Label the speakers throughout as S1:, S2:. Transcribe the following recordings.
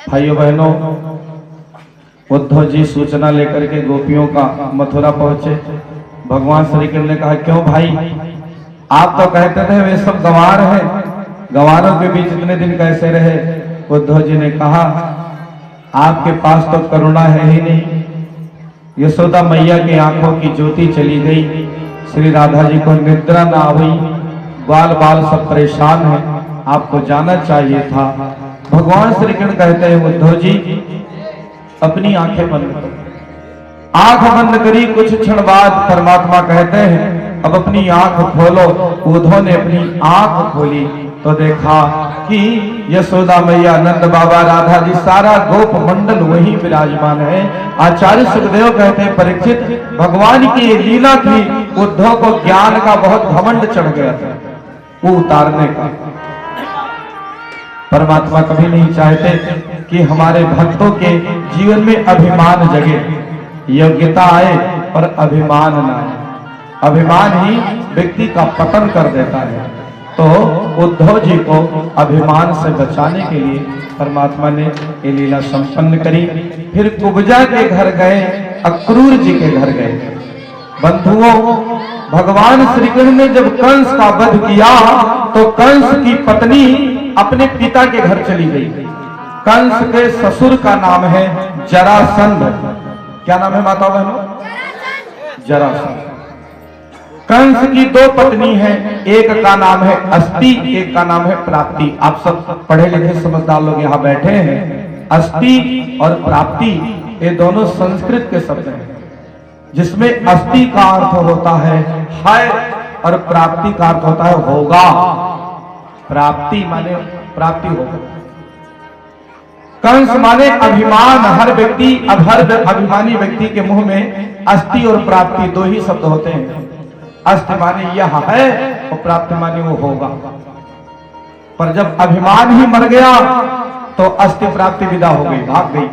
S1: भाइयों बहनों, उद्धव जी सूचना लेकर के गोपियों का मथुरा पहुंचे। भगवान श्री कृष्ण ने कहा, क्यों भाई, आप तो कहते थे वे सब गंवार हैं, गंवारों के बीच इतने दिन कैसे रहे? उद्धव जी ने कहा, आपके पास तो करुणा है ही नहीं। यशोदा मैया की आंखों की ज्योति चली गई, श्री राधा जी को निद्रा ना हुई, बाल बाल सब परेशान है, आपको जाना चाहिए था। भगवान श्री कृष्ण कहते हैं, उद्धव जी अपनी आंखें बंद करो। आंख बंद करी, कुछ क्षण बाद परमात्मा कहते हैं, अब अपनी आंख खोलो। उद्धव ने अपनी आंख खोली तो देखा कि यशोदा मैया, नंद बाबा, राधा जी, सारा गोप मंडल वही विराजमान है। आचार्य सुखदेव कहते हैं, परीक्षित, भगवान की लीला थी, उद्धव को ज्ञान का बहुत घमंड चढ़ गया था, वो उतारने का। परमात्मा कभी नहीं चाहते कि हमारे भक्तों के जीवन में अभिमान जगे, योग्यता आए पर अभिमान ना आए। अभिमान ही व्यक्ति का पतन कर देता है। तो उद्धव जी को अभिमान से बचाने के लिए परमात्मा ने ये लीला संपन्न करी। फिर कुब्जा के घर गए, अक्रूर जी के घर गए। बंधुओं, भगवान श्री कृष्ण ने जब कंस का वध किया तो कंस की पत्नी अपने पिता के घर चली गई। कंस के ससुर का नाम है जरासंध। क्या नाम है माता बहनों? जरासंध। कंस की दो पत्नी हैं, एक का नाम है अस्ति, एक का नाम है प्राप्ति। आप सब पढ़े लिखे समझदार लोग यहाँ बैठे हैं। अस्ति और प्राप्ति ये दोनों संस्कृत के शब्द हैं, जिसमें अस्ति का अर्थ होता है और प्राप्ति का अर्थ होता है होगा। प्राप्ति माने प्राप्ति होगा। कंस माने अभिमान। हर व्यक्ति, हर अभिमानी व्यक्ति के मुंह में अस्ति और प्राप्ति दो ही शब्द होते हैं। अस्ति माने यह है और प्राप्ति माने वो होगा। पर जब अभिमान ही मर गया तो अस्ति प्राप्ति विदा हो गई, भाग गई।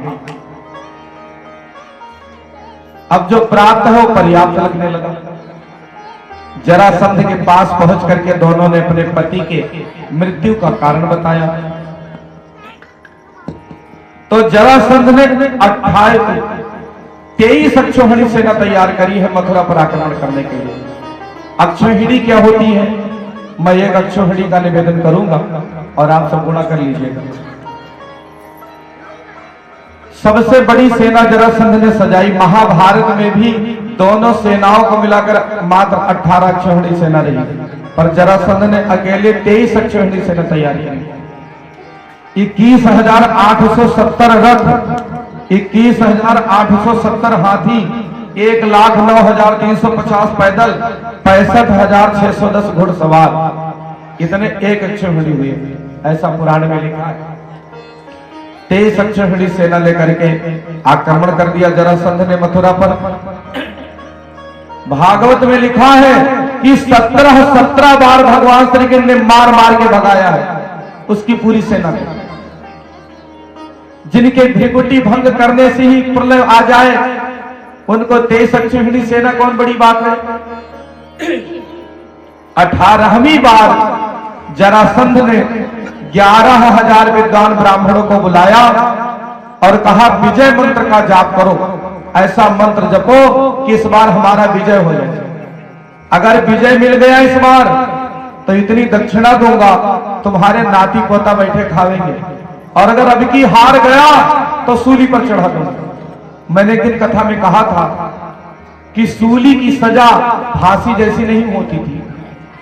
S1: अब जो प्राप्त है वो पर्याप्त लगने लगा। जरासंध के पास पहुंच करके दोनों ने अपने पति के मृत्यु का कारण बताया। तो जरासंध ने 23 अक्षौहिणी सेना तैयार करी है मथुरा पर आक्रमण करने के लिए। अक्षौहिणी क्या होती है, मैं एक अक्षौहिणी का निवेदन करूंगा और आप सब गुणा कर लीजिएगा। सबसे बड़ी सेना जरासंध ने सजाई। महाभारत में भी दोनों सेनाओं को मिलाकर मात्र 18 अक्षौहिणी सेना रही, पर जरासंध ने अकेले 23 अक्षौहिणी सेना तैयार की। 21,870 रथ, 21,870 हाथी, 1,09,350 पैदल, 65,610 घुड़सवार, इतने एक अक्षौहिणी हुए, ऐसा पुराण में लिखा है। 23 अक्षौहिणी सेना लेकर के आक्रमण कर दिया जरासंध ने मथुरा पर। भागवत में लिखा है कि 17 बार भगवान श्री कृष्ण ने मार मार के भगाया है उसकी पूरी सेना को। जिनके भ्रिकुटी भंग करने से ही प्रलय आ जाए उनको 23 अक्षौहिणी सेना कौन बड़ी बात है। 18वीं बार जरासंध ने 11,000 विद्वान ब्राह्मणों को बुलाया और कहा, विजय मंत्र का जाप करो, ऐसा मंत्र जपो कि इस बार हमारा विजय हो जाए। अगर विजय मिल गया इस बार तो इतनी दक्षिणा दूंगा तुम्हारे नाती पोता बैठे खावेंगे, और अगर अब की हार गया तो सूली पर चढ़ा दूंगा। मैंने एक दिन कथा में कहा था कि सूली की सजा फांसी जैसी नहीं होती थी।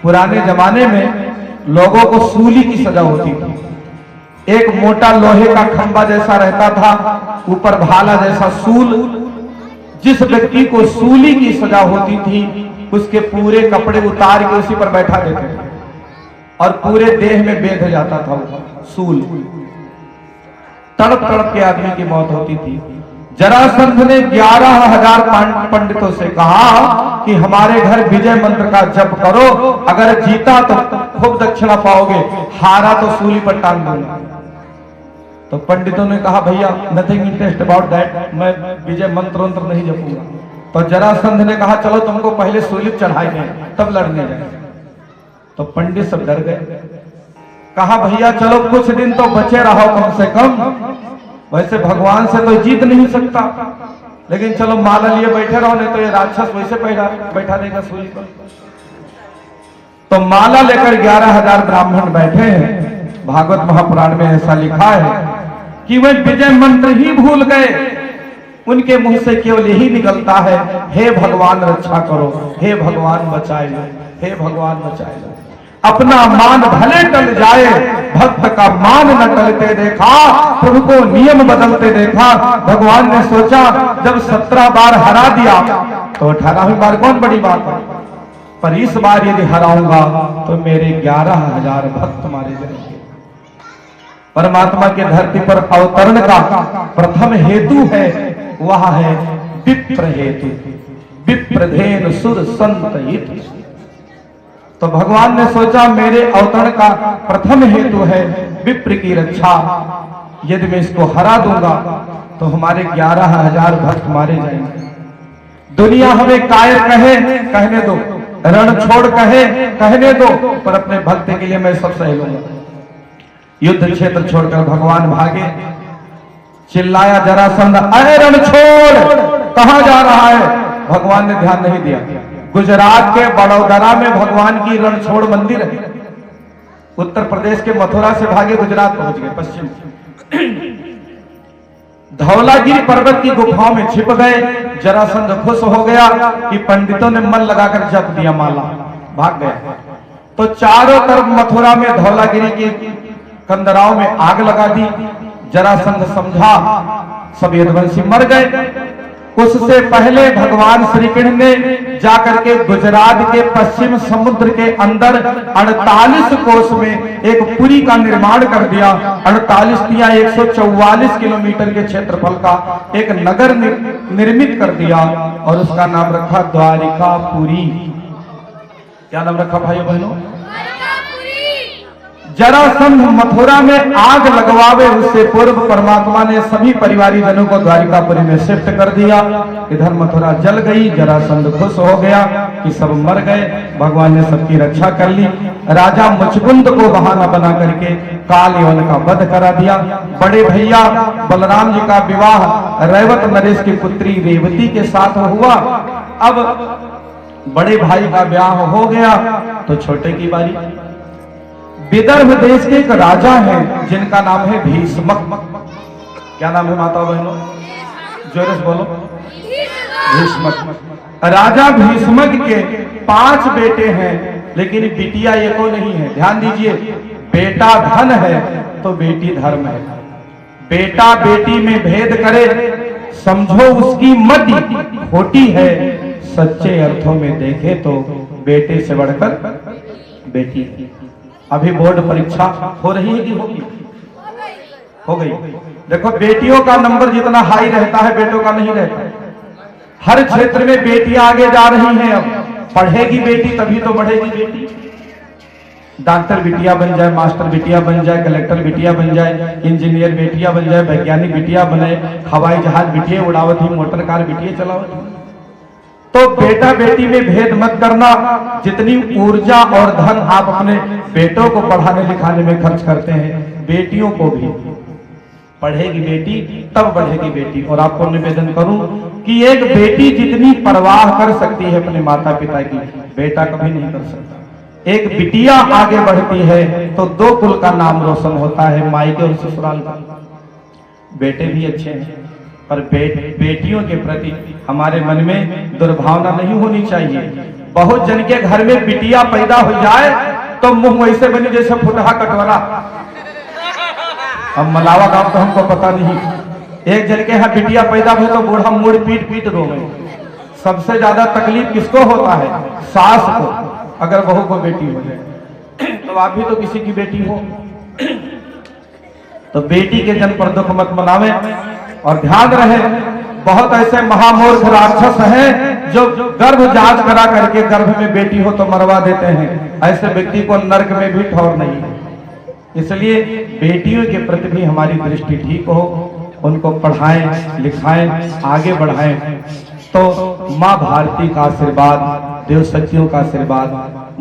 S1: पुराने जमाने में लोगों को सूली की सजा होती थी। एक मोटा लोहे का खंबा जैसा रहता था, ऊपर भाला जैसा सूल। जिस व्यक्ति को सूली की सजा होती थी उसके पूरे कपड़े उतार के उसी पर बैठा देते थे और पूरे देह में बेध जाता था वो सूल। तड़प तड़प के आदमी की मौत होती थी। जरासंध ने 11,000 पंडितों से कहा कि हमारे घर विजय मंत्र का जप करो, अगर जीता तो खूब दक्षिणा पाओगे, हारा तो सूली पर टांग दूंगा। तो पंडितों ने कहा, भैया नथिंग इंटरेस्ट अबाउट दैट, मैं विजय मंत्र नहीं जपूंगा। तो जरासंध ने कहा, चलो तुमको पहले सूली चढ़ाएंगे तब लड़ने जाए। तो पंडित सब डर गए। कहा भैया चलो कुछ दिन तो बचे रहो कम से कम, वैसे भगवान से तो जीत नहीं सकता, लेकिन चलो माला लिए बैठे रहो, नहीं तो ये राक्षस वैसे बैठा देगा सूली पर। तो माला लेकर 11,000 ब्राह्मण बैठे हैं। भागवत महापुराण में ऐसा लिखा है कि वे विजय मंत्र ही भूल गए, उनके मुंह से केवल यही निकलता है, हे भगवान रक्षा करो, हे भगवान बचाए लो, हे भगवान बचाए लो। अपना मान भले टल जाए, भक्त का मान न टलते देखा, प्रभु को नियम बदलते देखा। भगवान ने सोचा जब 17 बार हरा दिया तो 18वीं बार कौन बड़ी बात है, पर इस बार यदि हराऊंगा तो मेरे 11,000 भक्त मारे जाएंगे। परमात्मा के धरती पर अवतरण का प्रथम हेतु है, वह है विप्र हेतु, विप्रधेन सुर संत हित। तो भगवान ने सोचा मेरे अवतरण का प्रथम हेतु है विप्र की रक्षा, यदि मैं इसको हरा दूंगा तो हमारे 11,000 भक्त मारे जाएंगे। दुनिया हमें कायर कहे कहने दो, रण छोड़ कहे कहने दो, पर अपने भक्त के लिए मैं सब सह लूंगा। युद्ध क्षेत्र छोड़कर भगवान भागे, चिल्लाया जरासंध, अरे रण छोड़, कहां जा रहा है? भगवान ने ध्यान नहीं दिया। गुजरात के बड़ौदरा में भगवान की रणछोड़ मंदिर है। उत्तर प्रदेश के मथुरा से भागे गुजरात पहुंच गए, पश्चिम धौलागिरी पर्वत की गुफाओं में छिप गए। जरासंध खुश हो गया कि पंडितों ने मन लगाकर जप दिया माला, भाग गया। तो चारों तरफ मथुरा में धौलागिरी की कंदराओं में आग लगा दी। जरासंध समझा सब यदुवंशी मर गए। उससे पहले भगवान श्री कृष्ण ने जाकर के गुजरात के पश्चिम समुद्र के अंदर 48 कोस में एक पुरी का निर्माण कर दिया। 48 या 144 किलोमीटर के क्षेत्रफल का एक नगर निर्मित कर दिया और उसका नाम रखा द्वारिकापुरी। क्या नाम रखा भाइयों बहनों? जरासंध मथुरा में आग लगवावे उससे पूर्व परमात्मा ने सभी परिवारीजनों को द्वारिकापुरी में शिफ्ट कर दिया। इधर मथुरा जल गई, जरासंध खुश हो गया कि सब मर गए, भगवान ने सबकी रक्षा कर ली। राजा मुचकुंद को बहाना बना करके काल यवन का वध करा दिया। बड़े भैया बलराम जी का विवाह रैवत नरेश की पुत्री रेवती के साथ हुआ। अब बड़े भाई का ब्याह हो गया तो छोटे की बारी। विदर्भ देश के एक राजा हैं जिनका नाम है भीष्मक। क्या नाम है माता बहनों? जोर से बोलो। भीष्मक। राजा भीष्मक के 5 बेटे हैं, लेकिन बिटिया एको नहीं है। ध्यान दीजिए, बेटा धन है तो बेटी धर्म है। बेटा बेटी में भेद करे समझो उसकी मति खोटी है। सच्चे अर्थों में देखे तो बेटे से बढ़कर बेटी। अभी बोर्ड परीक्षा हो रही है कि होगी? हो गई। देखो बेटियों का नंबर जितना हाई रहता है बेटों का नहीं रहता। हर क्षेत्र में बेटियां आगे जा रही हैं। अब पढ़ेगी बेटी तभी तो बढ़ेगी बेटी। डॉक्टर बिटिया बन जाए, मास्टर बिटिया बन जाए, कलेक्टर बिटिया बन जाए, इंजीनियर बेटिया बन जाए, वैज्ञानिक बिटिया बने, हवाई जहाज बिटिया उड़ावत ही, मोटर कार बिटिया चलावत ही। तो बेटा बेटी में भेद मत करना। जितनी ऊर्जा और धन आप अपने बेटों को पढ़ाने लिखाने में खर्च करते हैं, बेटियों को भी। पढ़ेगी बेटी तब बढ़ेगी बेटी। और आपको निवेदन करूं कि एक बेटी जितनी परवाह कर सकती है अपने माता पिता की, बेटा कभी नहीं कर सकता। एक बिटिया आगे बढ़ती है तो 2 कुल का नाम रोशन होता है, मायके और ससुराल का। बेटे भी अच्छे हैं पर बेटियों के प्रति हमारे मन में दुर्भावना नहीं होनी चाहिए। बहुत जन के घर में बिटिया पैदा हो जाए तो मुंह वैसे बने जैसे फुटहा कटवाला। अब मलावा गांव तो हमको पता नहीं। एक जन के यहाँ बिटिया पैदा हुई तो बूढ़ा मुड़ पीट पीट रोवे। सबसे ज्यादा तकलीफ किसको होता है? सास को, अगर बहू को बेटी हो जाए। तो आप भी तो किसी की बेटी हो। तो बेटी के जन्म पर दुख मत मनावे। और ध्यान रहे, बहुत ऐसे महामूर्ख राक्षस हैं जो गर्भ जांच करा करके गर्भ में बेटी हो तो मरवा देते हैं। ऐसे व्यक्ति को नरक में भी ठौर नहीं है। इसलिए बेटियों के प्रति भी हमारी दृष्टि ठीक हो, उनको पढ़ाएं लिखाएं आगे बढ़ाएं। तो माँ भारती का आशीर्वाद, देव शक्तियों का आशीर्वाद,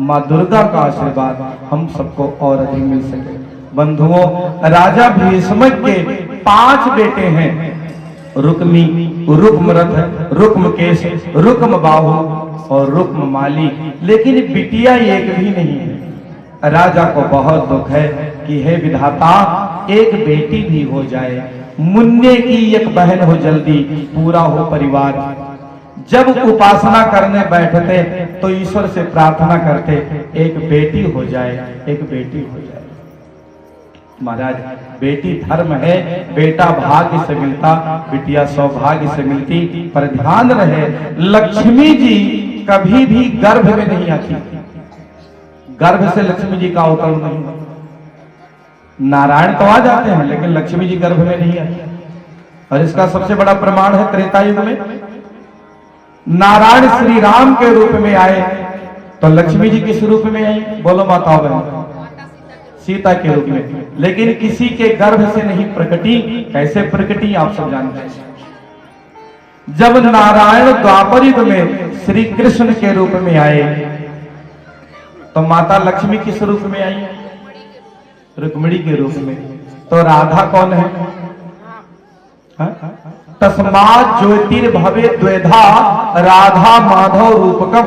S1: माँ दुर्गा का आशीर्वाद हम सबको और अधिक मिल सके। बंधुओं, राजा भीष्मक के 5 बेटे हैं, रुक्मी, रुक्मरथ, रुक्मकेश, रुक्मबाहु और रुक्ममाली, लेकिन बिटिया एक भी नहीं है। राजा को बहुत दुख है कि हे विधाता, एक बेटी भी हो जाए, मुन्ने की एक बहन हो, जल्दी पूरा हो परिवार। जब उपासना करने बैठते तो ईश्वर से प्रार्थना करते, एक बेटी हो जाए, एक बेटी हो जाए। महाराज, बेटी धर्म है, बेटा भाग्य से मिलता, बिटिया सौभाग्य से मिलती। पर ध्यान रहे, लक्ष्मी जी कभी भी गर्भ में नहीं आती, गर्भ से लक्ष्मी जी का अवतरण नहीं। नारायण तो आ जाते हैं, लेकिन लक्ष्मी जी गर्भ में नहीं आती। और इसका सबसे बड़ा प्रमाण है त्रेता युग में नारायण श्री राम के रूप में आए, तो लक्ष्मी जी किस रूप में आई? बोलो माताओं बहनों, सीता के रूप में। लेकिन किसी के गर्भ से नहीं प्रकटी। कैसे प्रकटी आप सब जानते हैं। जब नारायण द्वापर युग में श्री कृष्ण के रूप में आए, तो माता लक्ष्मी किस रूप में आई? रुक्मिणी के रूप में। तो राधा कौन है? तस्मात् ज्योतिर्भवे द्वेधा राधा माधव रूपकम।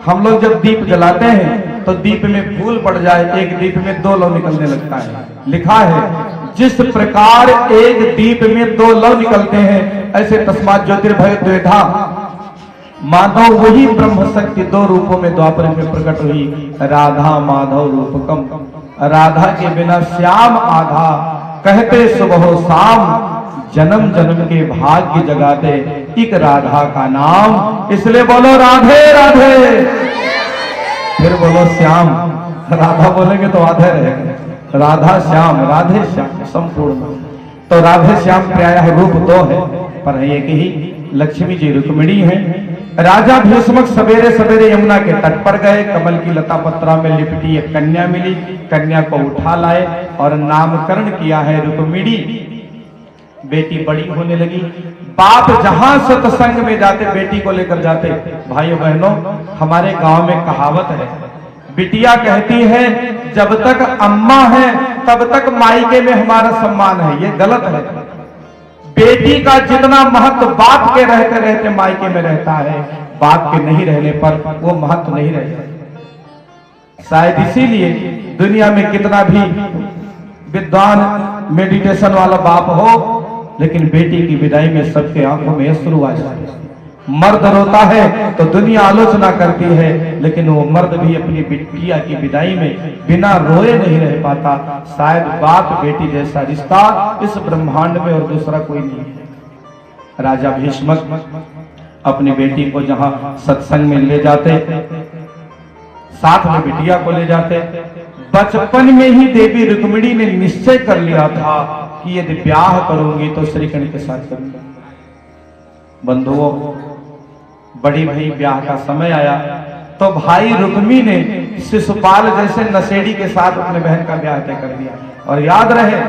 S1: हम लोग जब दीप जलाते हैं तो दीप में फूल पड़ जाए, एक दीप में 2 लौ निकलने लगता है। लिखा है, जिस प्रकार एक दीप में 2 लौ निकलते हैं, ऐसे तस्मात् ज्योतिर्भवे द्वेधा माधव, वही ब्रह्म शक्ति 2 रूपों में द्वापर में प्रकट हुई, राधा माधव रूपकम। राधा के बिना श्याम आधा, कहते सुबह शाम, जन्म जन्म के भाग्य जगाते एक राधा का नाम। इसलिए बोलो राधे राधे, फिर बोलो श्याम। राधा बोलेंगे तो आधे रहेगा, राधा श्याम, राधे श्याम संपूर्ण। तो राधे श्याम प्रायः रूप 2 है, पर एक ही लक्ष्मी जी रुक्मिणी है। राजा भीष्मक सवेरे सवेरे यमुना के तट पर गए, कमल की लता पत्रा में लिपटी एक कन्या मिली, कन्या को उठा लाए और नामकरण किया है रुक्मिणी। बेटी बड़ी होने लगी। बाप जहां सत्संग में जाते बेटी को लेकर जाते। भाइयों बहनों, हमारे गांव में कहावत है, बिटिया कहती है जब तक अम्मा है तब तक मायके में हमारा सम्मान है। ये गलत है। बेटी का जितना महत्व बाप के रहते रहते मायके में रहता है, बाप के नहीं रहने पर वो महत्व नहीं रहता। शायद इसीलिए दुनिया में कितना भी विद्वान मेडिटेशन वाला बाप हो, लेकिन बेटी की विदाई में सबके आंखों में अश्रु आ जाते हैं। मर्द रोता है तो दुनिया आलोचना करती है, लेकिन वो मर्द भी अपनी बिटिया की विदाई में बिना रोए नहीं रह पाता। शायद बाप बेटी जैसा रिश्ता इस ब्रह्मांड में और दूसरा कोई नहीं है। राजा भीष्मक अपनी बेटी को जहां सत्संग में ले जाते, साथ में बिटिया को ले जाते। बचपन में ही देवी रुक्मिणी ने निश्चय कर लिया था कि यदि ब्याह करूंगी तो श्रीकृष्ण के साथ करूंगी। बंधुओं, बड़ी भाई ब्याह का समय आया तो भाई रुक्मी ने शिशुपाल जैसे नशेड़ी के साथ अपने बहन का ब्याह तय कर दिया। और याद रहे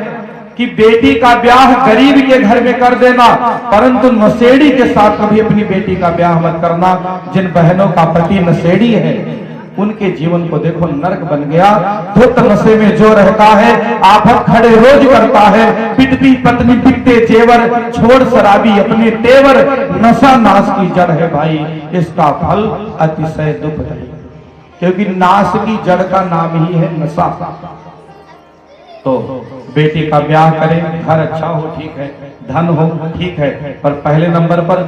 S1: कि बेटी का ब्याह गरीब के घर में कर देना, परंतु नशेड़ी के साथ कभी अपनी बेटी का ब्याह मत करना। जिन बहनों का पति नशेड़ी है उनके जीवन को देखो नरक बन गया। धुत नशे में जो रहता है आफत खड़े रोज करता है। पिटती पत्नी पिटते जेवर, छोड़ शराबी अपने तेवर। नशा नाश की जड़ है भाई, इसका फल अतिशय दुखदायी, क्योंकि नाश की जड़ का नाम ही है नशा। तो बेटी का ब्याह करें, घर अच्छा हो ठीक है, धन हो ठीक है, पर पहले नंबर पर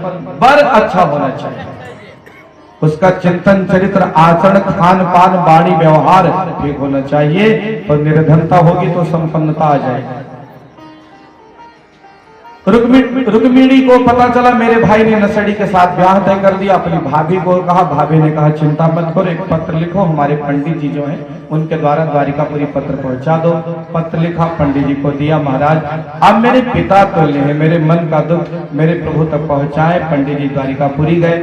S1: वर अच्छा होना चाहिए। उसका चिंतन चरित्र आचरण खान पान वाणी व्यवहार ठीक होना चाहिए। तो निर्धनता होगी तो संपन्नता आ जाएगी। रुक्मिणी को पता चला मेरे भाई ने नशेड़ी के साथ ब्याह तय कर दिया। अपनी भाभी को कहा, भाभी ने कहा चिंता मत करो, एक पत्र लिखो, हमारे पंडित जी जो हैं उनके द्वारा द्वारिकापुरी पत्र पहुंचा दो। पत्र लिखा, पंडित जी को दिया। महाराज अब मेरे पिता तो ले, मेरे मन का दुख मेरे प्रभु तक पहुंचाए। पंडित जी द्वारिकापुरी गए,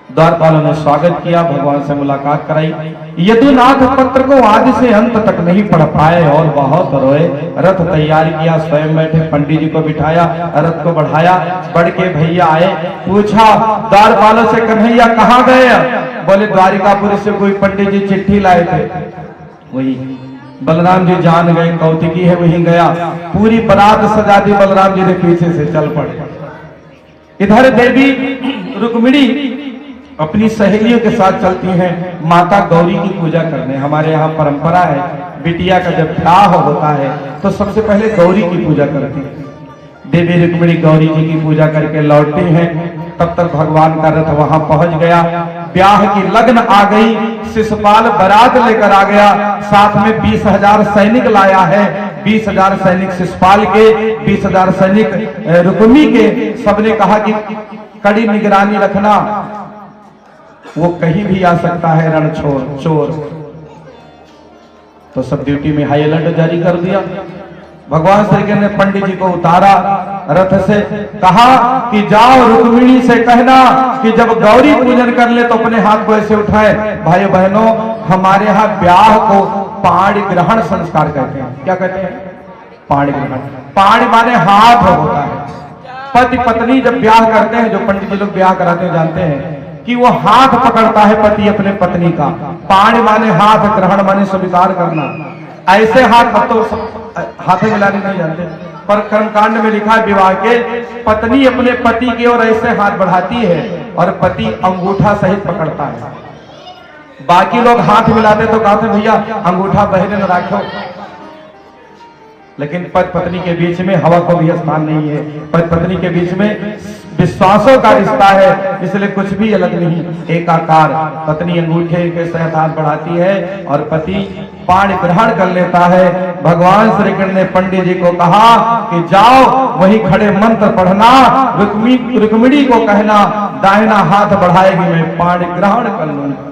S1: द्वारपालों ने स्वागत किया, भगवान से मुलाकात कराई। यदुनाथ पत्र को आदि से अंत तक नहीं पढ़ पाए और बहुत रोए। रथ तैयार किया, स्वयं बैठे, पंडित जी को बिठाया, रथ को बढ़ाया। बढ़ के भैया आए, पूछा द्वारपालों से, कन्हैया कहाँ गए? बोले द्वारिकापुरी से कोई पंडित जी चिट्ठी लाए थे। वही बलराम जी जान गए, कौतिकी है वहीं गया, पूरी बारात सजा दी, बलराम जी ने पीछे से चल पड़े। इधर देवी रुक्मिणी अपनी सहेलियों के साथ चलती हैं माता गौरी की पूजा करने। हमारे यहाँ परंपरा है, बिटिया का जब ब्याह होता है तो सबसे पहले गौरी की पूजा करती है। देवी रुक्मिणी गौरी जी की पूजा करके लौटती हैं, तब तक भगवान का रथ वहां पहुंच गया। ब्याह की लगन आ गई, शिशुपाल बारात लेकर आ गया, साथ में 20,000 सैनिक लाया है। 20,000 सैनिक शिशुपाल के, 20,000 सैनिक रुक्मी के। सबने कहा कि कड़ी निगरानी रखना, वो कहीं भी आ सकता है रणछोड़ चोर। तो सब ड्यूटी में हाई अलर्ट जारी कर दिया। भगवान श्री कृष्ण ने पंडित जी को उतारा रथ से, कहा कि जाओ रुक्मिणी से कहना कि जब गौरी पूजन कर ले तो अपने हाथ को ऐसे उठाए। भाइयों बहनों, हमारे यहाँ ब्याह को पाणी ग्रहण संस्कार कहते हैं। क्या कहते हैं? पाणी ग्रहण। पाणी माने हाथ होता है। पति पत्नी जब ब्याह करते हैं, जो पंडित जी लोग ब्याह कराते हैं जानते हैं कि वो हाथ पकड़ता है पति अपने पत्नी का। पाणी माने हाथ, ग्रहण माने स्वीकार करना। ऐसे हाथ तो हाथे मिलाने नहीं जानते, पर कर्मकांड में लिखा है विवाह के पत्नी अपने पति की ओर ऐसे हाथ बढ़ाती है और पति अंगूठा सहित पकड़ता है। बाकी लोग हाथ मिलाते तो कहते भैया अंगूठा बहने न रखो, लेकिन पति पत्नी के बीच में हवा को भी स्थान नहीं है। पति पत्नी के बीच में विश्वासों का रिश्ता है, इसलिए कुछ भी अलग नहीं, एकाकार। पत्नी अंगूठे के साथ हाथ बढ़ाती है और पति पाणी ग्रहण कर लेता है। भगवान श्री कृष्ण ने पंडित जी को कहा कि जाओ वहीं खड़े मंत्र पढ़ना, रुक्मिणी को कहना दाहिना हाथ बढ़ाएगी मैं पाणी ग्रहण कर लूंगा।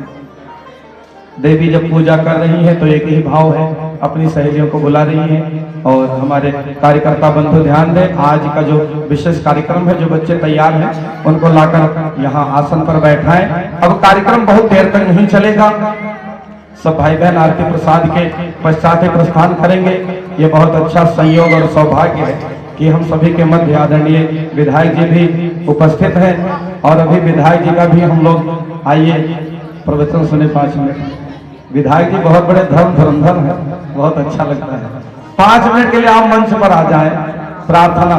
S1: देवी जब पूजा कर रही है तो एक ही भाव है, अपनी सहेलियों को बुला रही है। और हमारे कार्यकर्ता बंधु ध्यान दें, आज का जो विशेष कार्यक्रम है, जो बच्चे तैयार हैं उनको लाकर यहाँ आसन पर बैठाएं। अब कार्यक्रम बहुत देर तक नहीं चलेगा, सब भाई बहन आरती प्रसाद के पश्चात प्रस्थान करेंगे। ये बहुत अच्छा संयोग और सौभाग्य है कि हम सभी के मध्य आदरणीय विधायक जी भी उपस्थित हैं और अभी विधायक जी का भी हम लोग आइए प्रवचन सुने 5 मिनट। विधायक जी बहुत बड़े धर्मधर है, बहुत अच्छा लगता है। 5 मिनट के लिए आप मंच पर आ जाएं, प्रार्थना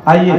S1: आइए।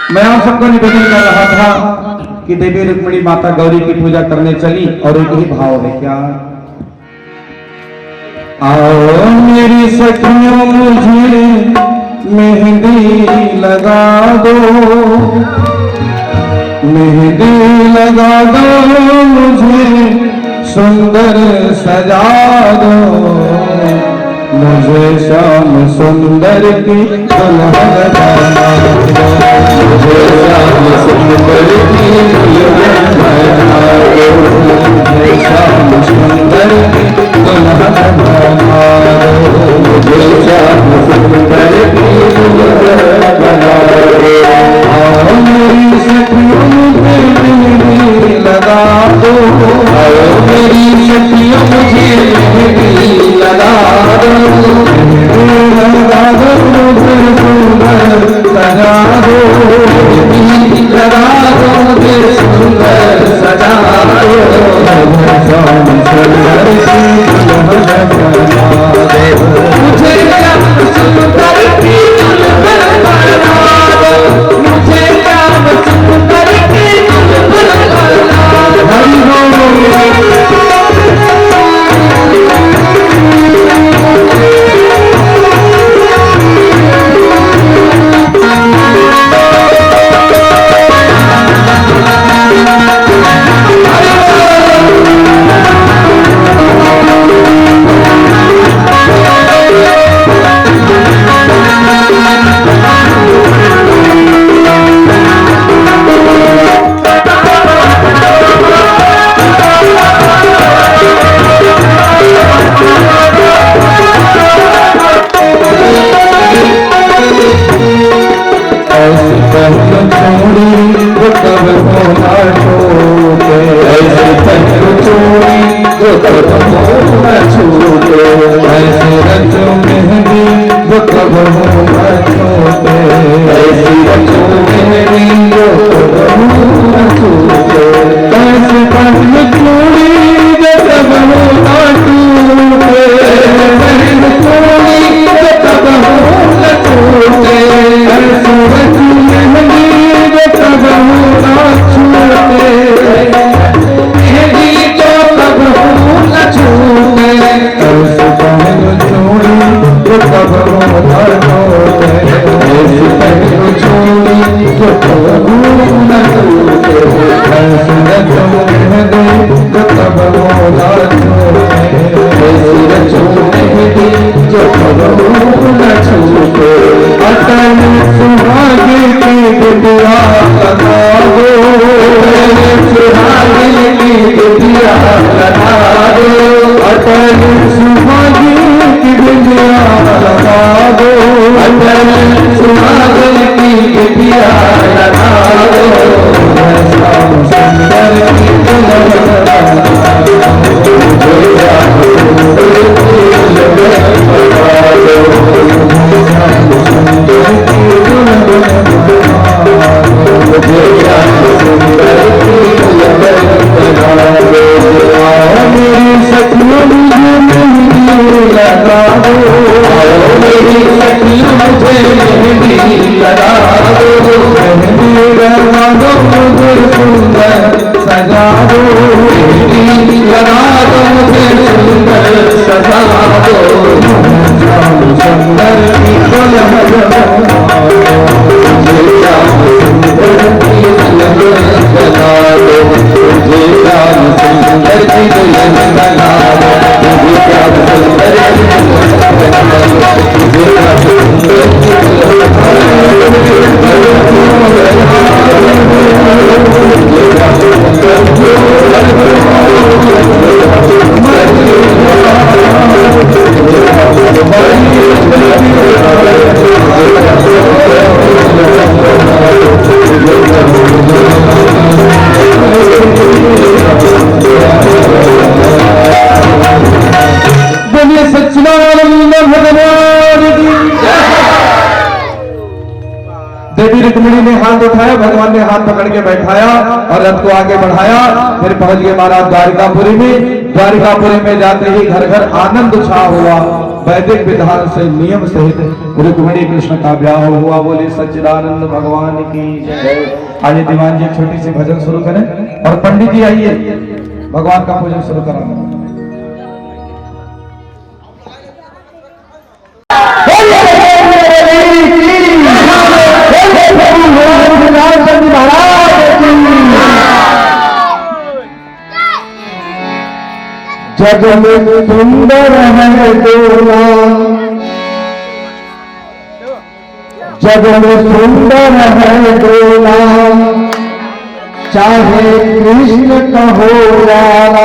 S1: मैं आप सबको निवेदन कर रहा था कि देवी रुक्मिणी माता गौरी की पूजा करने चली और एक ही भाव है, क्या? आओ मेरी सखियों मुझे मेहंदी लगा दो, मेहंदी लगा दो मुझे सुंदर सजा दो, मुझे श्याम सुंदर की दुल्हन बना दो, मुझे श्याम सुंदर की दुल्हन बना दो, मुझे श्याम सुंदर की दुल्हन बना दो, मुझे श्याम सुंदर की दुल्हन बना दो। आओ मेरी सखियों मुझे मेहंदी लगा दो, आओ मेरी सखियों मुझे मेहंदी लगा दो, लगा दो मुझे सुंदर सजा दो, लगा दो मुझे सुंदर सजा दो, देवी रुक्मिणी ने हाथ उठाया, भगवान ने हाथ पकड़ के बैठाया और रथ को आगे बढ़ाया। फिर पहुंच गए महाराज द्वारिकापुरी में। द्वारिकापुरी में जाते ही घर घर आनंद छा हुआ। वैदिक विधान से नियम सहित रुक्मिणी कृष्ण का ब्याह हुआ। बोले सच्चिदानंद भगवान की जय। आइए दीवान जी छोटी सी भजन शुरू करें और पंडित जी आइए भगवान का पूजन शुरू कराना। जग में सुंदर है दोला, जग में सुंदर है दोला, चाहे कृष्ण कहो राम।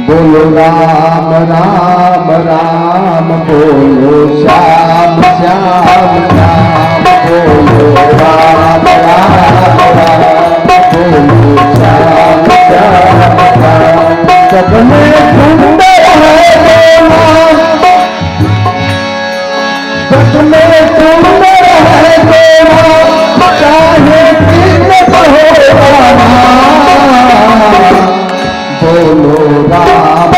S1: बोलो राम राम राम, बोलो श्याम श्याम श्याम, बोलो राम राम राम, बोलो श्याम श्याम। जग में सुंदर है दोला, जग में सुंदर है दोला, चाहे कृष्ण कहो राम। बोलो राम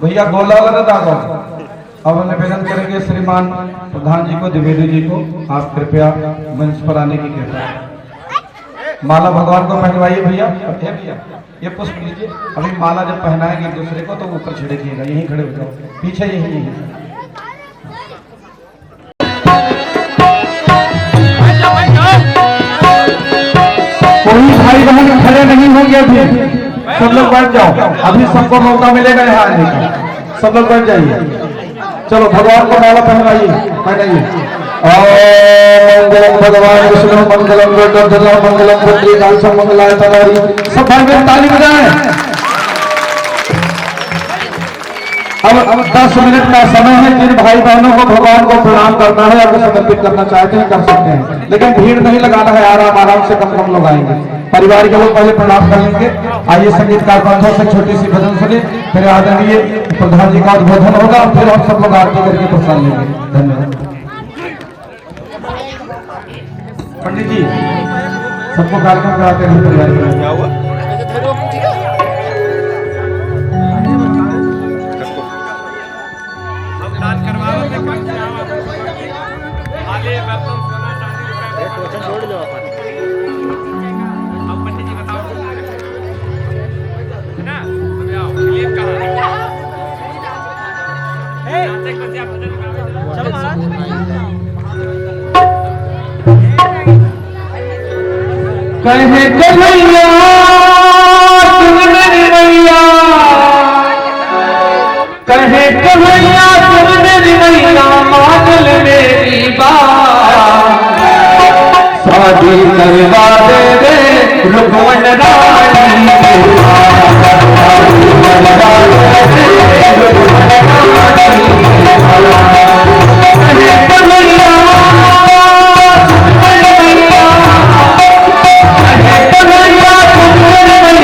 S1: भैया गोला वाला दादा। अब निवेदन करेंगे श्रीमान प्रधान जी को, द्विवेदी जी को, आप कृपया मंच पर आने की कृपा। माला भगवान को पहनवाइए भैया। ये पुष्प लीजिए। अभी माला जब पहनाएंगे एक दूसरे को तो ऊपर छिड़किएगा, यहीं खड़े हो जाओ, पीछे यही कोई भाई बहन खड़े नहीं होंगे अभी, सब लोग बैठ जाओ, अभी सबको मौका मिलेगा यहाँ आने का, सब लोग बैठ जाइए। चलो भगवान को माला पहनाइए, पहनाइए। मंगलम भगवान विष्णु मंगलम गोवर्धन मंगलम पुंडरीकाक्ष मंगलाय तनोहरि। सब भाई बहन ताली बजाएं। अब 10 मिनट का समय है, जिन भाई बहनों को भगवान को प्रणाम करना है या समर्पित करना चाहते हैं कर सकते हैं, लेकिन भीड़ नहीं लगाना है, आराम आराम से कम कम लोग आएंगे। परिवार के लोग पहले प्रणाम कर लेंगे। आइए संगीतकार बंधुओं से छोटी सी भजन सुने, फिर आदरणीय प्रधान जी का उद्बोधन होगा, फिर हम सब लोग आरती करके प्रसाद लेंगे। धन्यवाद। पंडित जी सबको कार्यक्रम कराते हैं परिवार में। कहे कन्हैया सुन मेरी मैया, कहे कन्हैया सुन मेरी मैया, मान ले मेरी बात, शादी करवा दे रे रुकमन रानी के पास, शादी करवा दे रे रुकमन रानी के पास। कहे कन्हैया सुन मेरी मैया, कहे कन्हैया सुन मेरी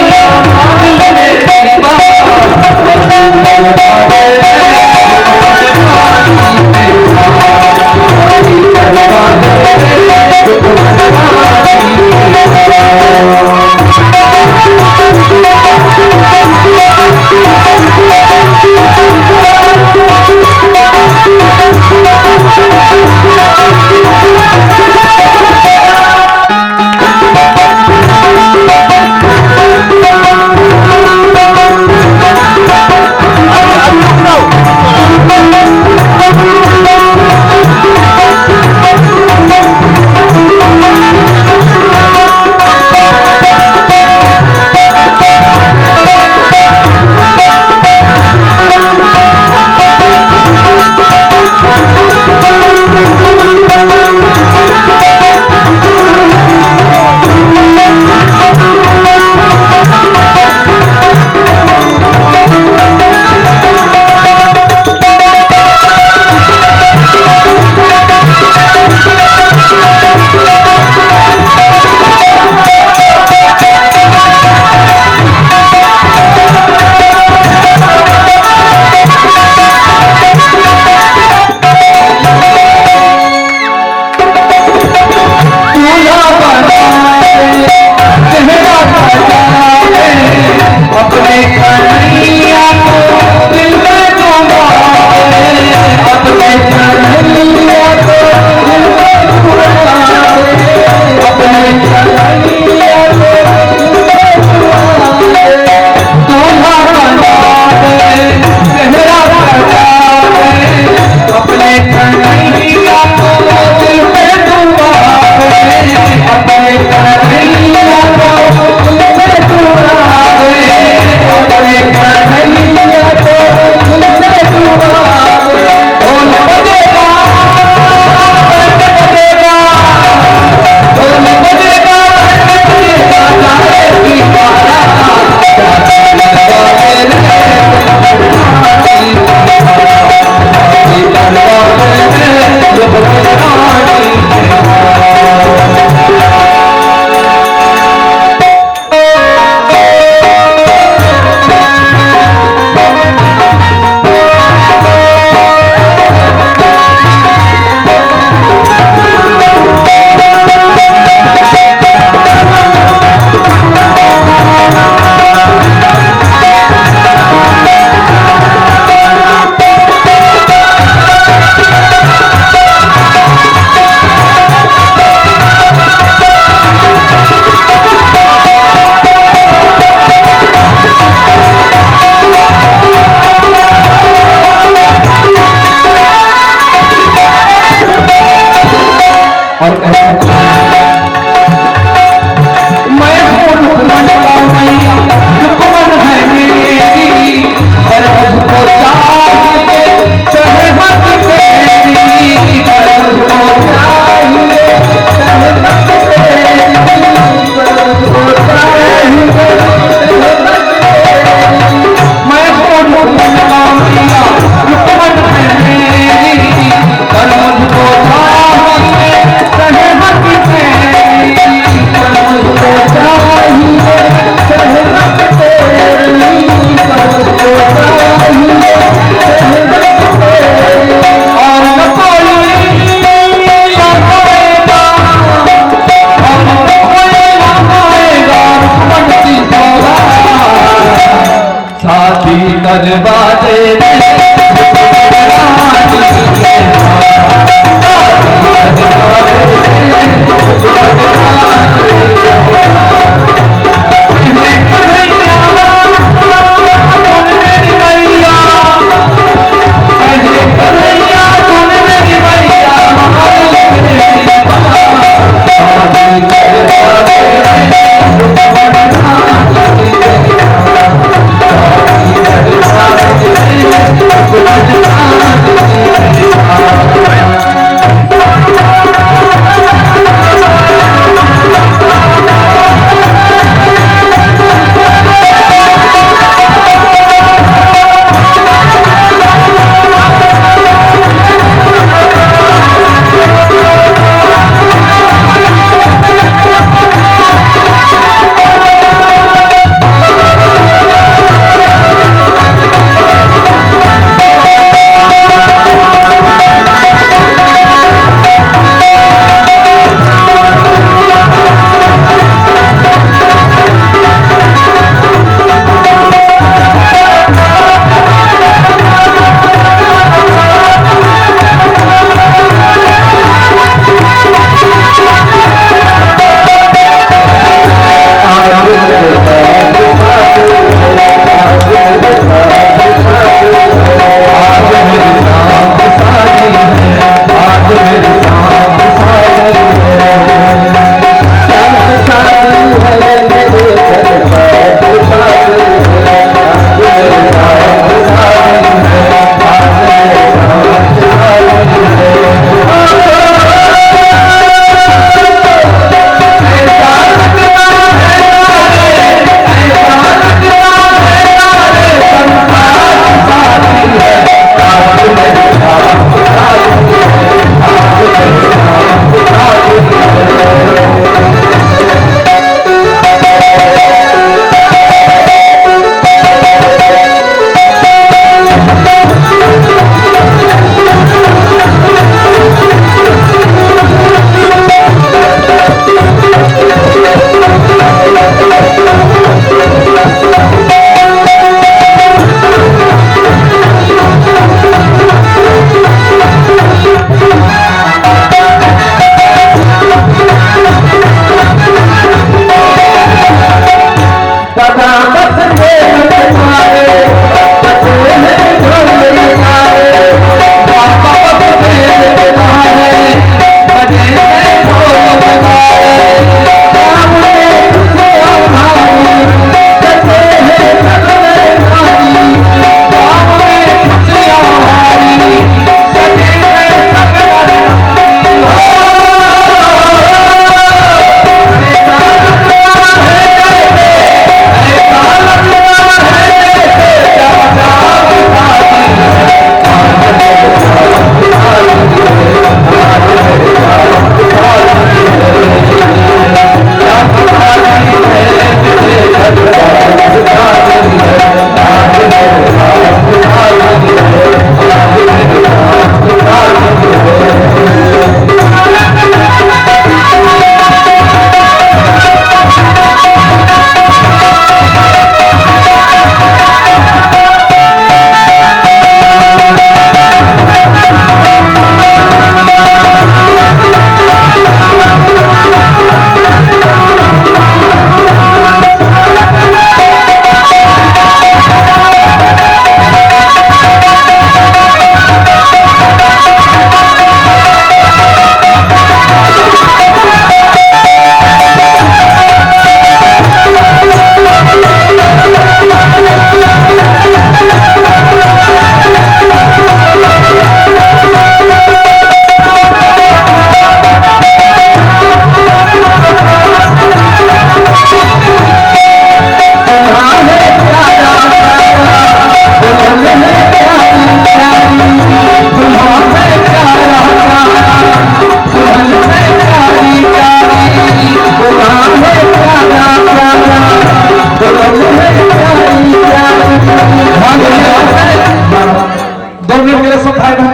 S2: दरवाजे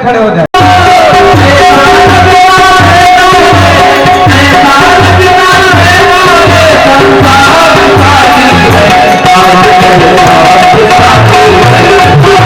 S1: खड़े हो जाए।
S2: Thank you.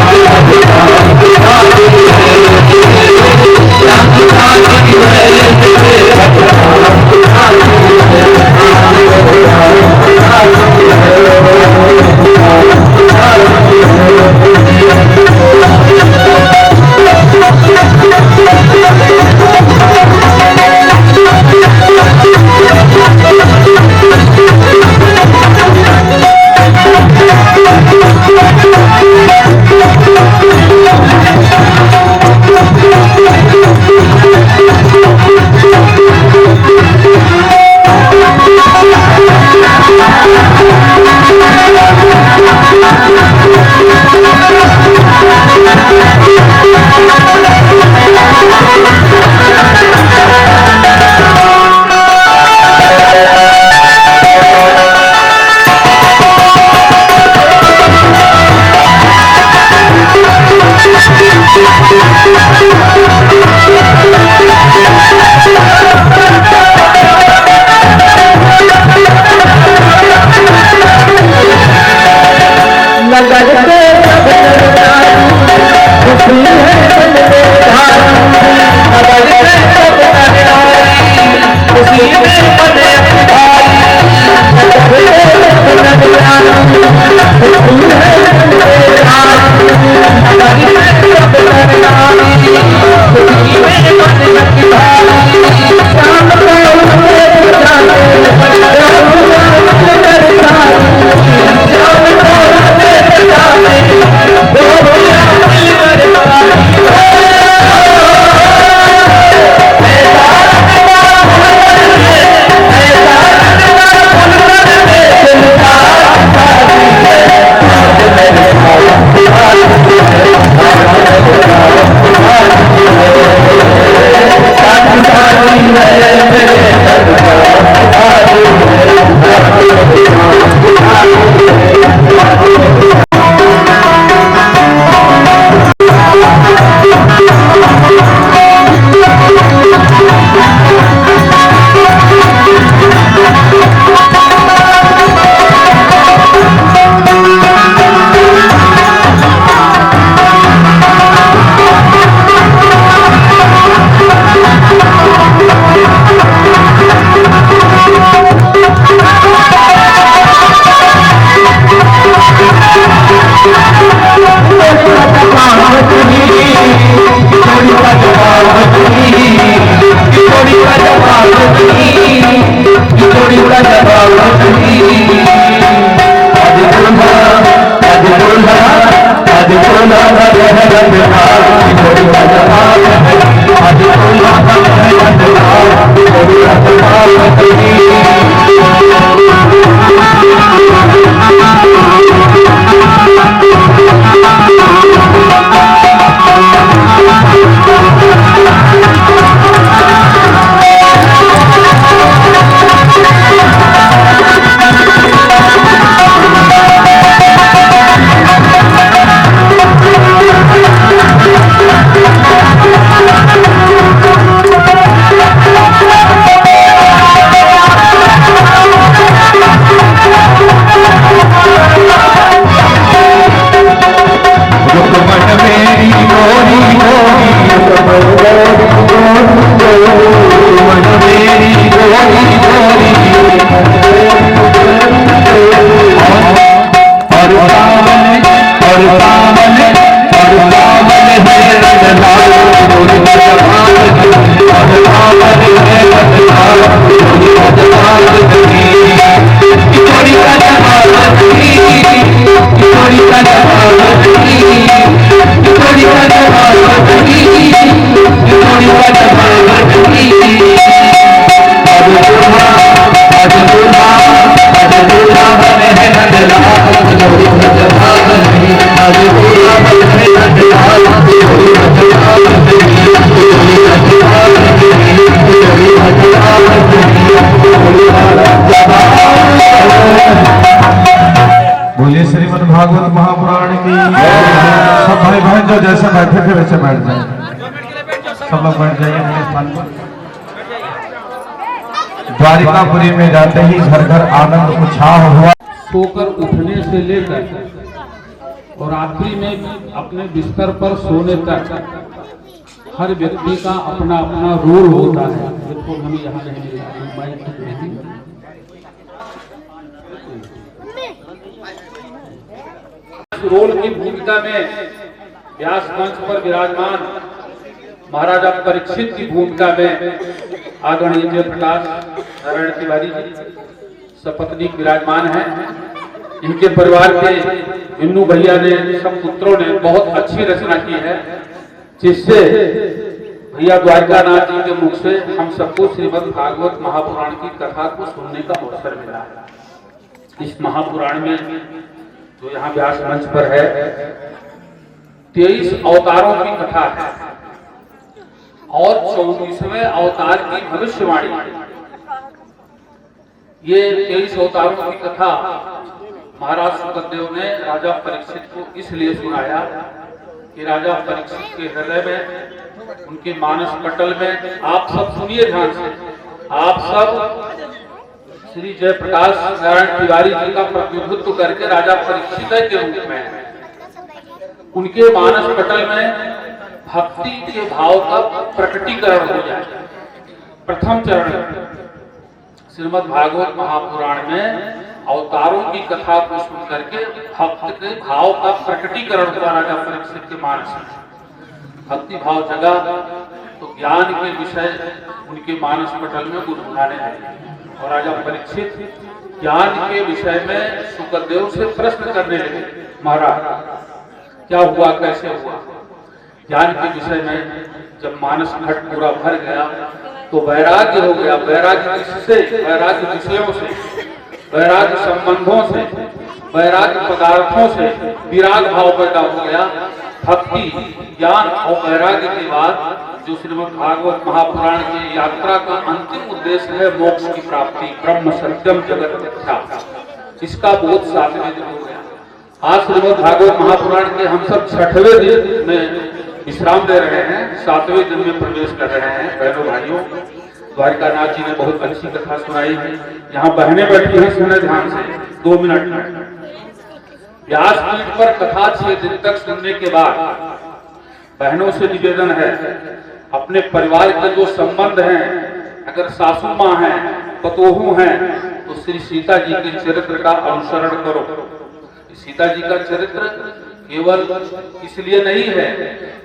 S1: बोलिए श्रीमद् भागवत महापुराण की। सब भाई बहन जो जैसे बैठे थे वैसे बैठ जाए, सब लोग बैठ जाइए अपने स्थान पर। द्वारिकापुरी में जाते ही घर घर आनंद उत्साह हुआ।
S2: सोकर उठने से लेकर और रात्रि में अपने बिस्तर पर सोने तक हर व्यक्ति का अपना अपना रोल होता है। देखो हम यहाँ रोल की भूमिका में व्यास मंच पर विराजमान महाराजा परीक्षित की भूमिका में आदरणीय जयप्रकाश नारायण तिवारी जी सपत्नी विराजमान हैं। इनके परिवार के इन्नू भैया ने, सब पुत्रों ने बहुत अच्छी रचना की है, जिससे भैया द्वारकानाथ जी के मुख से हम सबको श्रीमद् भागवत महापुराण की कथा को सुनने का अवसर मिला है। इस महापुराण में जो यहाँ व्यास मंच पर है 23 अवतारों की कथा है और 24वें अवतार की भविष्यवाणी। ये 23 अवतारों की कथा महाराज सुखदेव ने राजा परीक्षित को इसलिए सुनाया कि राजा परीक्षित के हृदय में, उनके मानस पटल में, आप सब सुनिए ध्यान से, आप सब श्री जयप्रकाश नारायण तिवारी जी का प्रतिनिधित्व करके राजा परीक्षित के रूप में उनके मानस पटल में भक्ति के भाव का प्रकटीकरण हो जाए। प्रथम चरण श्रीमद् भागवत महापुराण में अवतारों की कथा को सुन करके भक्त के भाव का प्रकटीकरण हुआ राजा परीक्षित के मानस में। भक्ति भाव जगा तो ज्ञान के विषय उनके मानस पटल में गुनगुनाने लगे और राजा परीक्षित ज्ञान के विषय में सुखदेव से प्रश्न करने लगे, महाराज क्या हुआ, कैसे हुआ। ज्ञान के विषय में जब मानस घट पूरा भर गया तो वैराग्य हो गया। वैराग्य किससे? वैराग्य विषयों से, वैराग्य संबंधों से, वैराग्य पदार्थों से विराग भाव पैदा हो गया। भक्ति, ज्ञान और वैराग्य के बाद जो श्रीमद् भागवत महापुराण की यात्रा का अंतिम उद्देश्य है मोक्ष की प्राप्ति, ब्रह्म सत्यम जगत मिथ्या, इसका बोध 7वें दिन हो गया। आज श्रीमद् भागवत महापुराण के हम सब 6वें दिन में विश्राम दे रहे हैं, 7वें दिन में प्रवेश कर रहे हैं। बहनों भाइयों, द्वारकानाथ जी ने बहुत अच्छी कथा सुनाई है। यहाँ बहनें बैठी हैं, सुने ध्यान से 2 मिनट। व्यासपीठ पर कथा 6 दिन तक सुनने के बाद बहनों से निवेदन है, अपने परिवार के जो संबंध हैं, अगर सासू माँ हैं, पतोहू हैं, तो श्री सीता जी के चरित्र का अनुसरण करो। सीता जी का चरित्र केवल इसलिए नहीं है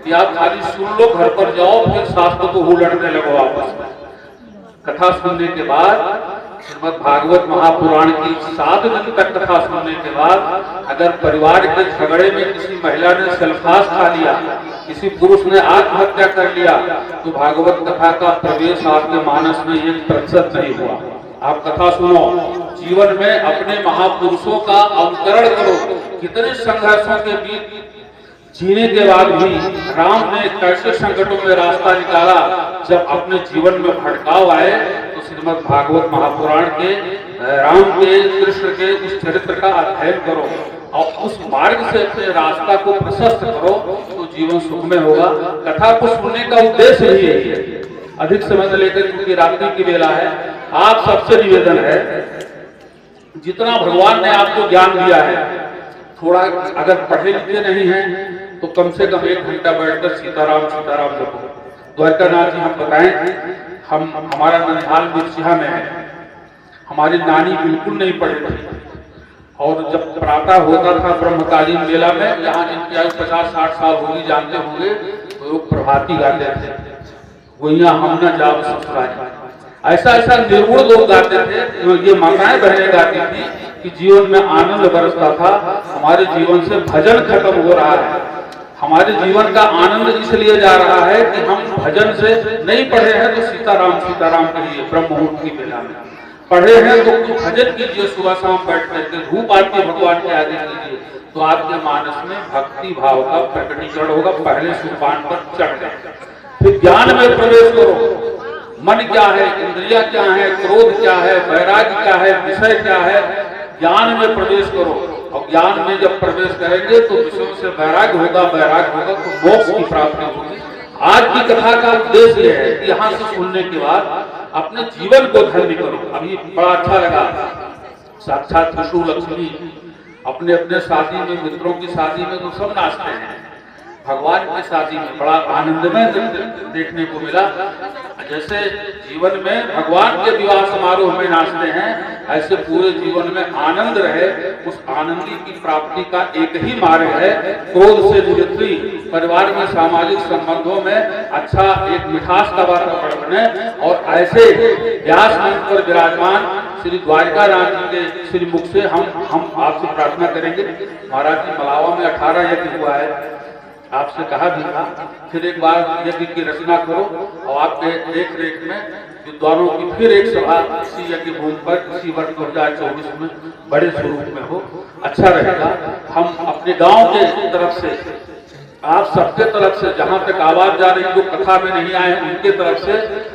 S2: कि आप खाली सुन लो, घर पर जाओ फिर सास पतोहू लड़ने लगो आपस में। कथा सुनने के बाद श्रीमद् भागवत महापुराण की 7 दिन तक कथा सुनने के बाद अगर परिवार के झगड़े में किसी महिला ने सल्फास खा लिया, किसी पुरुष ने आत्महत्या कर लिया, तो भागवत कथा का प्रवेश आपके मानस में 1% नहीं हुआ। आप कथा सुनो, जीवन में अपने महापुरुषों का अनुकरण करो। कितने संघर्षों के बीच जीने के बाद भी राम ने कैसे संकटों में रास्ता निकाला। जब अपने जीवन में भटकाव आए तो श्रीमद् भागवत महापुराण के राम के कृष्ण के उस चरित्र का अध्ययन करो और उस मार्ग से अपने रास्ता को प्रशस्त करो तो जीवन सुखमय होगा। कथा को सुनने का उद्देश्य ही यही है। अधिक समय न लेकर, क्योंकि रात्रि की बेला है, आप सबसे निवेदन है जितना भगवान ने आपको ज्ञान दिया है, थोड़ा अगर पढ़े लिखे नहीं हैं तो कम से कम 1 घंटा बैठकर सीताराम सीताराम जपो। द्वारकानाथ जी हम बताएं, हमारा ननिहाल बिरसिया में है। हमारी नानी बिल्कुल नहीं पढ़ी थी और जब प्रातः होता था ब्रह्मकालीन मेला में, यहाँ जिनकी आयु 50-60 साल होगी जानते होंगे, तो लोग प्रभाती गाते थे, वही हम न जाओ ससुराल। ऐसा ऐसा निर्गुण लोग गाते थे, ये माताएं बहनें गाती थी कि जीवन में आनंद बरसता था। हमारे जीवन से भजन खत्म हो रहा है। हमारे जीवन का आनंद इसलिए जा रहा है कि हम भजन से नहीं पढ़े हैं तो सीताराम सीताराम कहिए ब्रह्म मुहूर्त की बेला में, पढ़े हैं तो कुछ भजन कीजिए, सुबह शाम बैठ करके धूप आरती भगवान के आगे कीजिए, तो आपके मानस में भक्ति भाव का प्रकटीकरण होगा। पहले सोपान पर चढ़ गए, फिर ज्ञान में प्रवेश करो। मन क्या है, इंद्रिया क्या है, क्रोध क्या है, वैराग्य क्या है, विषय क्या है, ज्ञान में प्रवेश करो। और ज्ञान में जब प्रवेश करेंगे तो विषयों से वैराग्य होगा, वैराग्य होगा तो मोक्ष की प्राप्ति होगी। आज की कथा का उद्देश्य यह है कि यहाँ से सुनने के बाद अपने जीवन को धन्य करो। अभी बड़ा अच्छा लगा, साक्षात विष्णु लक्ष्मी अपने अपने शादी में, मित्रों की शादी में तो सब नाचते हैं, भगवान की शादी में बड़ा आनंदमय देखने को मिला। जैसे जीवन में भगवान के विवाह समारोह में नाचते हैं, ऐसे पूरे जीवन में आनंद रहे। उस आनंदी की प्राप्ति का एक ही मार्ग है क्रोध से निवृत्ति। परिवार में, सामाजिक संबंधों में अच्छा एक मिठास का वातावरण बने। और ऐसे व्यास मंच पर विराजमान श्री द्वारकानाथ जी के श्री मुख से हम आपसे प्रार्थना करेंगे। महाराज जी, मलावा में 18 यज्ञ हुआ है, आपसे कहा भी था, फिर एक बार यज्ञ की रचना करो और आपके देख रेख में विद्वानों की फिर एक सभा इसी यज्ञ भूमि पर इसी वर्ष 2024 में बड़े स्वरूप में हो, अच्छा रहेगा। हम अपने गांव के तरफ से, आप सबके तरफ से, जहां तक आवाज जा रही जो कथा में नहीं आए उनके तरफ से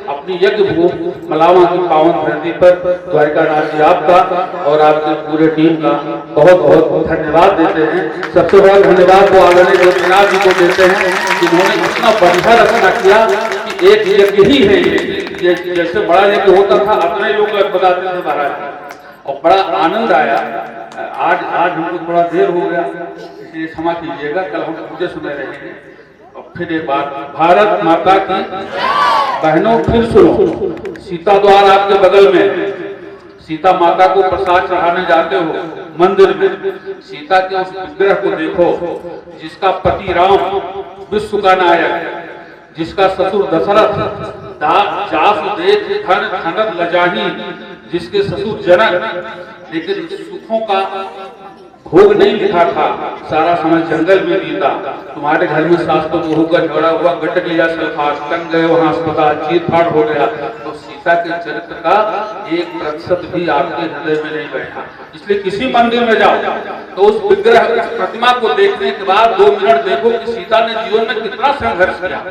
S2: अपनी यज्ञ भूमि मलावा की पावन धरती पर द्वारकानाथ जी आपका और आपके पूरे टीम का बहुत बहुत धन्यवाद देते हैं। सबसे बड़ा धन्यवाद तो आदरणीय ज्योतिनाथ जी को देते हैं, जिन्होंने इतना बढ़िया रचना किया कि एक यज्ञ ही है ये। जैसे बड़ा यज्ञ होता था अपने लोग बताते थे महाराज, और बड़ा आनंद आया। आज हमको थोड़ा देर हो गया, इसलिए क्षमा कीजिएगा, कल हम पूजे सुने रहेंगे। और फिर एक बार भारत माता की बहनों फिर सुनो, सीता द्वार आपके बगल में, सीता माता को प्रसाद चढ़ाने जाते हो मंदिर में, सीता के उस विग्रह को देखो जिसका पति राम विश्व का नायक, जिसका ससुर दशरथ जास देख धन धनत लजाही, जिसके ससुर जनक लेकिन सुखों का भोग नहीं लिखा था, सारा समय जंगल में बीता। तुम्हारे घर में सास तो बहू का झगड़ा हुआ, गट लिया सल्फास, टंग गए वहां अस्पताल, चीर फाड़ हो गया। तो सीता के चरित्र का 1% भी आपके हृदय में नहीं बैठा। इसलिए किसी मंदिर में जाओ तो उस विग्रह, उस प्रतिमा को देखने के बाद 2 मिनट देखो कि सीता ने जीवन में कितना संघर्ष किया।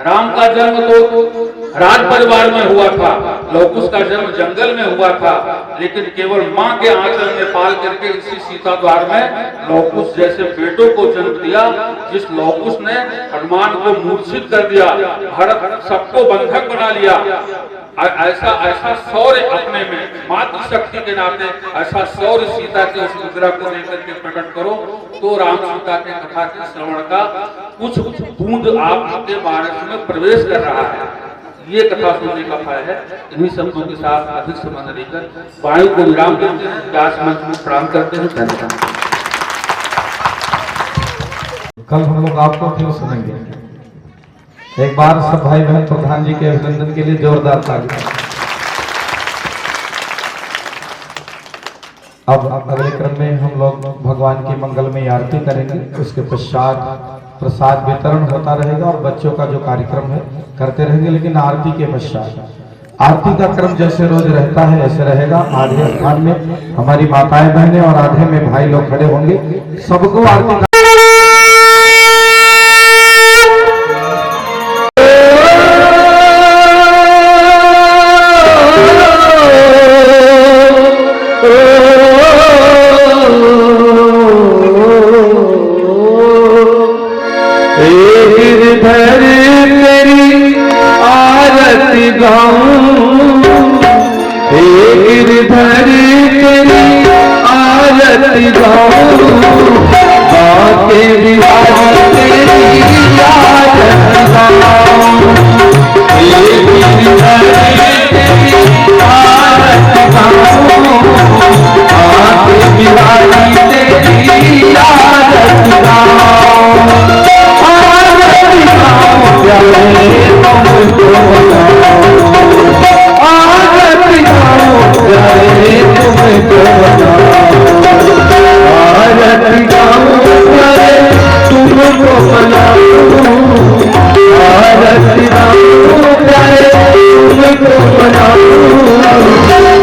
S2: राम का जन्म तो राज परिवार में हुआ था, लवकुश का जन्म जंगल में हुआ था, लेकिन केवल माँ के आंचल में पाल करके इसी सीता द्वार में लवकुश जैसे बेटों को जन्म दिया, जिस लवकुश ने हनुमान को मूर्छित कर दिया, भरत सबको बंधक बना लिया। ऐसा शौर्य अपने में, मातृ शक्ति के नाते ऐसा शौर्य सीता के उस विग्रह को लेकर के प्रकट करो तो राम सीता के कथा के श्रवण का कुछ बूंद आपके मानस में प्रवेश कर रहा है। ये कथा सुनने का फल है। इन्हीं शब्दों के साथ अधिक संबंध लेकर वायु को विराम देते हैं, व्यास मंच में प्रणाम करते हैं। धन्यवाद।
S1: कल हम लोग आपको फिर सुनेंगे। एक बार सब भाई बहन प्रधान जी के अभिनंदन के लिए जोरदार ताली। अब अगले क्रम में हम लोग भगवान की मंगलमय आरती करेंगे, उसके पश्चात प्रसाद वितरण होता रहेगा और बच्चों का जो कार्यक्रम है करते रहेंगे, लेकिन आरती के पश्चात आरती का क्रम जैसे रोज रहता है ऐसे रहेगा। आधे स्थान में हमारी माताएं बहनें और आधे में भाई लोग खड़े होंगे, सबको आरती गिरधर तेरी आरती गाऊं, हे गिरधर तेरी आरती गाऊं, बाके बिहारी तेरी आरती गाऊं, हे गिरधर तेरी आरती गाऊं, बाके बिहारी तेरी आरती गाऊं, आरती गाऊं प्यारे तुमको बनाऊं, आरती गाऊं प्यारे तुमको बनाऊं, आरती गाऊं प्यारे तुमको बनाऊं, आरती गाऊं प्यारे तुमको बनाऊं,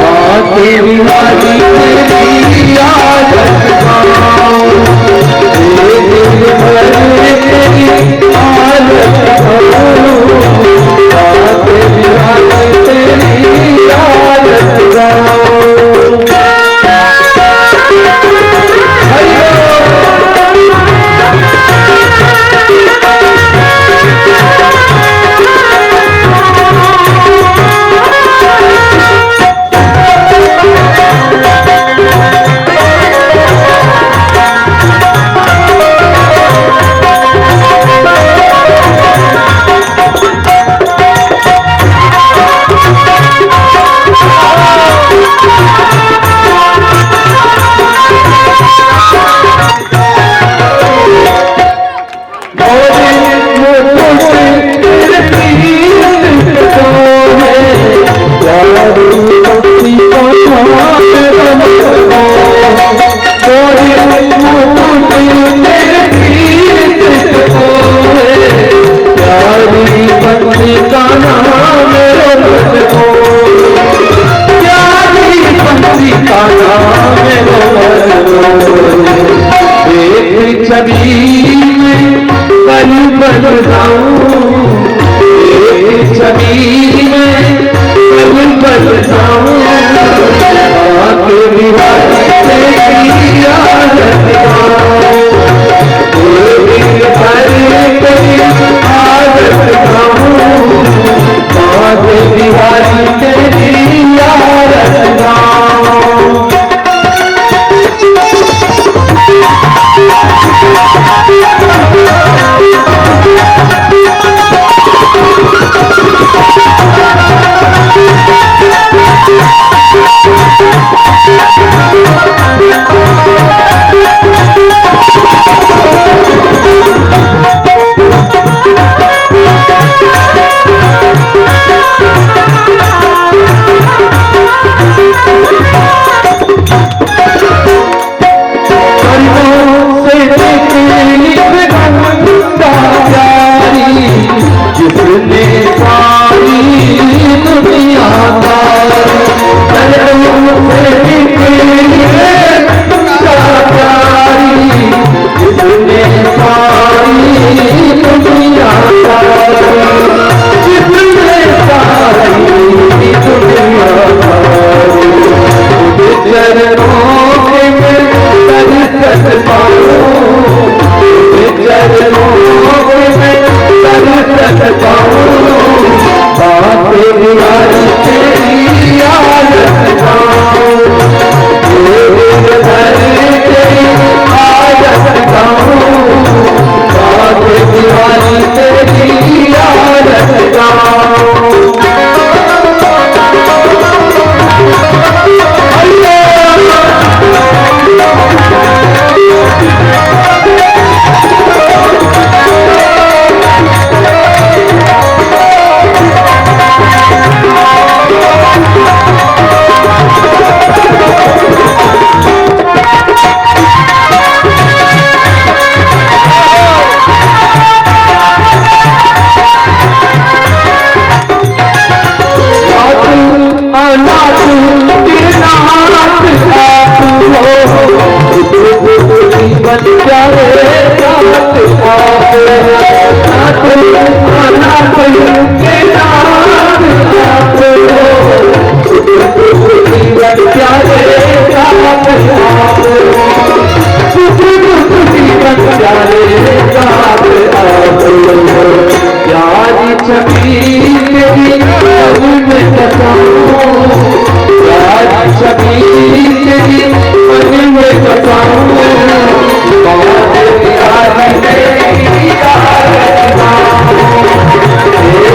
S1: बाके बिहारी तेरी आरती गाऊं, हे गिरधर तेरी आरती गाऊं, बाके बिहारी तेरी आरती गाऊं।
S3: प्यारे
S1: छवि तेरी मन में बसाऊं, राज छवि तेरी मन में बसाऊं, बहुत प्यारी तेरी आरज़ू, तेरी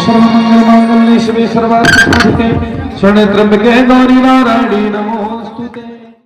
S1: सर्वमंगल मांगल्ये शिवे सर्वार्थ साधिके शरण्ये त्र्यंबके गौरी नारायणी नमो।